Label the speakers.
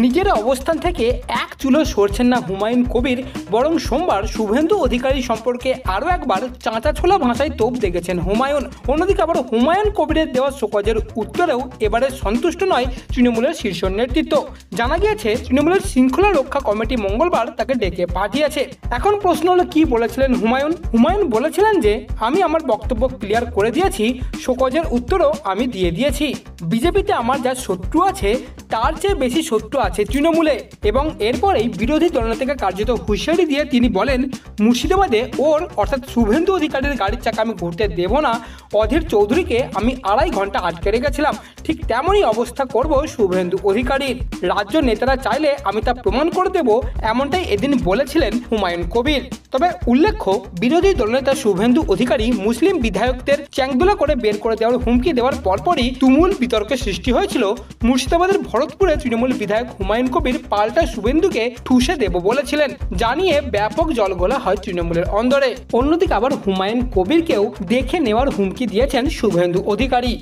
Speaker 1: নিজের অবস্থান থেকে এক চুলো সরছেন না হুমায়ুন কবির, বরং সোমবার শুভেন্দু অধিকারী সম্পর্কে আরও একবার চাঁচা ছোলা ভাষায় তোপ দেখেছেন হুমায়ুন। অন্যদিকে আবার হুমায়ুন কবিরের দেওয়া শোকজের উত্তরেও এবারে সন্তুষ্ট নয় তৃণমূলের শীর্ষ নেতৃত্ব। জানা গিয়েছে তৃণমূলের শৃঙ্খলা রক্ষা কমিটি মঙ্গলবার তাকে ডেকে পাঠিয়েছে। এখন প্রশ্ন হলো, কি বলেছিলেন হুমায়ুন? হুমায়ুন বলেছিলেন যে, আমি আমার বক্তব্য ক্লিয়ার করে দিয়েছি, শোকজের উত্তরও আমি দিয়ে দিয়েছি। বিজেপিতে আমার যা শত্রু আছে তার চেয়ে বেশি শত্রু আছে তৃণমূলে। এবং এরপরেই বিরোধী দলনেতাকে কার্যত হুঁশিয়ারি দিয়ে তিনি বলেন, মুর্শিদাবাদে ওর অর্থাৎ শুভেন্দু অধিকারীর গাড়ির চাকা আমি ঘুরতে দেব না। অধীর চৌধুরীকে আমি 2.5 ঘন্টা আটকে রেখেছিলাম, ঠিক তেমনই অবস্থা করব শুভেন্দু অধিকারীর। রাজ্য নেতারা চাইলে আমি তা প্রমাণ করে দেব, এমনটাই এদিন বলেছিলেন হুমায়ুন কবির। তবে উল্লেখ্য, বিরোধী দলনেতা শুভেন্দু অধিকারী মুসলিম বিধায়কদের চ্যাংদোলা করে বের করে দেওয়ার হুমকি দেওয়ার পরপরই তুমুল বিতর্কের সৃষ্টি হয়েছিল। মুর্শিদাবাদের ভরতপুরে তৃণমূল বিধায়ক হুমায়ুন কবির পাল্টা শুভেন্দুকে ঠুসে দেব বলেছিলেন, জানিয়ে ব্যাপক জলঘোলা হয় তৃণমূলের অন্দরে। অন্যদিকে আবার হুমায়ুন কবিরকেও দেখে নেওয়ার হুমকি দিয়েছেন শুভেন্দু অধিকারী।